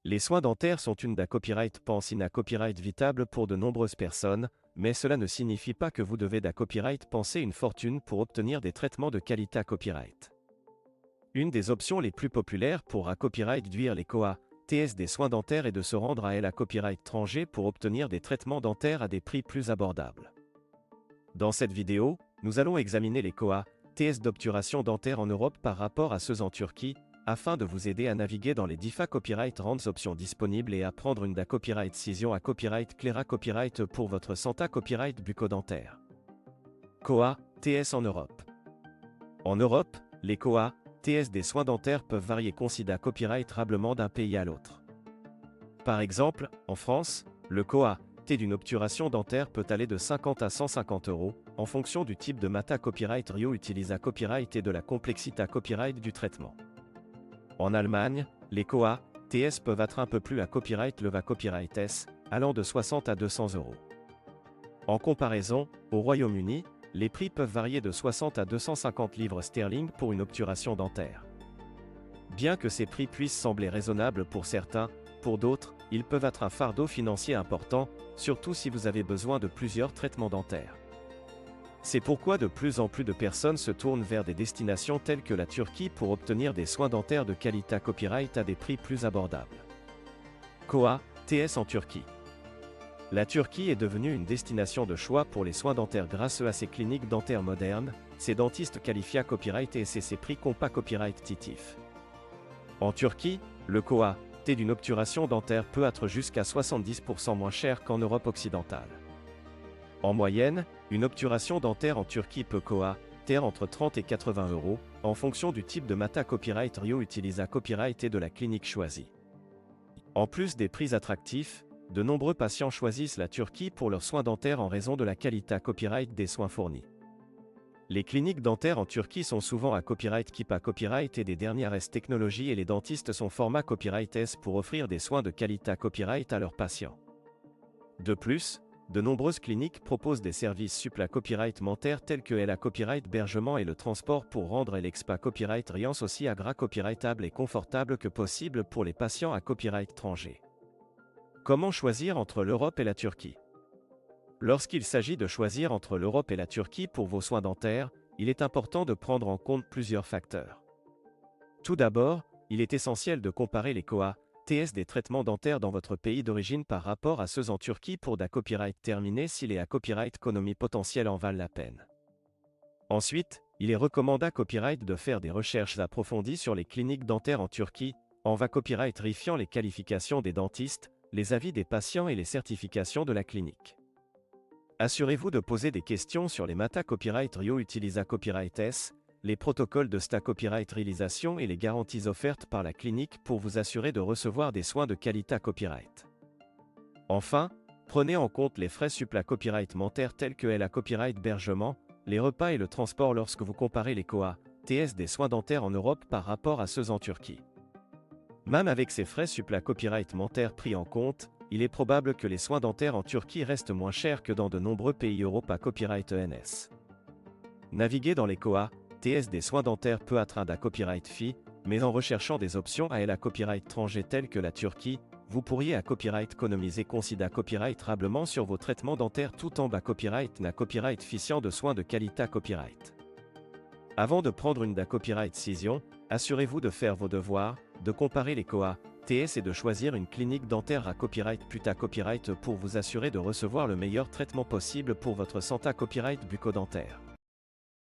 Les soins dentaires sont une da copyright pense in a copyright vitable pour de nombreuses personnes, mais cela ne signifie pas que vous devez da copyright penser une fortune pour obtenir des traitements de qualité à copyright. Une des options les plus populaires pour a copyright d'uir les COA, TS des soins dentaires est de se rendre à la copyright étranger pour obtenir des traitements dentaires à des prix plus abordables. Dans cette vidéo, nous allons examiner les COA, TS d'obturation dentaire en Europe par rapport à ceux en Turquie, afin de vous aider à naviguer dans les DIFA Copyright Rands options disponibles et à prendre une da copyright cision à copyright Clera copyright pour votre Santa copyright bucco-dentaire. COA, TS en Europe. En Europe, les COA, TS des soins dentaires peuvent varier considérablement d'un pays à l'autre. Par exemple, en France, le COA, T d'une obturation dentaire peut aller de 50 à 150 €, en fonction du type de mata copyright Rio utilise à copyright et de la complexité à copyright du traitement. En Allemagne, les COA, TS peuvent être un peu plus à copyright leva copyright S, allant de 60 à 200 €. En comparaison, au Royaume-Uni, les prix peuvent varier de 60 à 250 livres sterling pour une obturation dentaire. Bien que ces prix puissent sembler raisonnables pour certains, pour d'autres, ils peuvent être un fardeau financier important, surtout si vous avez besoin de plusieurs traitements dentaires. C'est pourquoi de plus en plus de personnes se tournent vers des destinations telles que la Turquie pour obtenir des soins dentaires de qualité à copyright à des prix plus abordables. COA, TS en Turquie. La Turquie est devenue une destination de choix pour les soins dentaires grâce à ses cliniques dentaires modernes, ses dentistes qualifiés à copyright et ses prix compas copyright titif. En Turquie, le COA, T d'une obturation dentaire peut être jusqu'à 70% moins cher qu'en Europe occidentale. En moyenne, une obturation dentaire en Turquie peut coûter entre 30 et 80 €, en fonction du type de mata copyright Rio utilise à copyright et de la clinique choisie. En plus des prix attractifs, de nombreux patients choisissent la Turquie pour leurs soins dentaires en raison de la qualité à copyright des soins fournis. Les cliniques dentaires en Turquie sont souvent à copyright KIPA copyright et des dernières technologies et les dentistes sont format copyright S pour offrir des soins de qualité à copyright à leurs patients. De plus, de nombreuses cliniques proposent des services supplémentaires copyright mentaires tels que la copyright hébergement et le transport pour rendre l'expa copyright riance aussi agréable copyrightable et confortable que possible pour les patients à copyright étranger. Comment choisir entre l'Europe et la Turquie? Lorsqu'il s'agit de choisir entre l'Europe et la Turquie pour vos soins dentaires, il est important de prendre en compte plusieurs facteurs. Tout d'abord, il est essentiel de comparer les COA, TS des traitements dentaires dans votre pays d'origine par rapport à ceux en Turquie pour da copyright terminé si les copyright économie potentielle en valent la peine. Ensuite, il est recommandé à copyright de faire des recherches approfondies sur les cliniques dentaires en Turquie, en va copyright vérifiant les qualifications des dentistes, les avis des patients et les certifications de la clinique. Assurez-vous de poser des questions sur les mata copyright Rio utilise à copyright S, les protocoles de sta copyright réalisation et les garanties offertes par la clinique pour vous assurer de recevoir des soins de qualité à copyright. Enfin, prenez en compte les frais supplémentaires copyright mentaires tels que la copyright hébergement, les repas et le transport lorsque vous comparez les COA, TS des soins dentaires en Europe par rapport à ceux en Turquie. Même avec ces frais supplémentaires copyright mentaires pris en compte, il est probable que les soins dentaires en Turquie restent moins chers que dans de nombreux pays Europe à copyright ENS. Naviguer dans les COA, TS des soins dentaires peut être un da copyright fee, mais en recherchant des options à la copyright étranger telles que la Turquie, vous pourriez à copyright économiser considérer copyrightablement sur vos traitements dentaires tout en bas copyright na copyright ficiant de soins de qualité à copyright. Avant de prendre une da copyright cision, assurez-vous de faire vos devoirs, de comparer les COA, TS et de choisir une clinique dentaire à copyright puta copyright pour vous assurer de recevoir le meilleur traitement possible pour votre Santa copyright bucco-dentaire.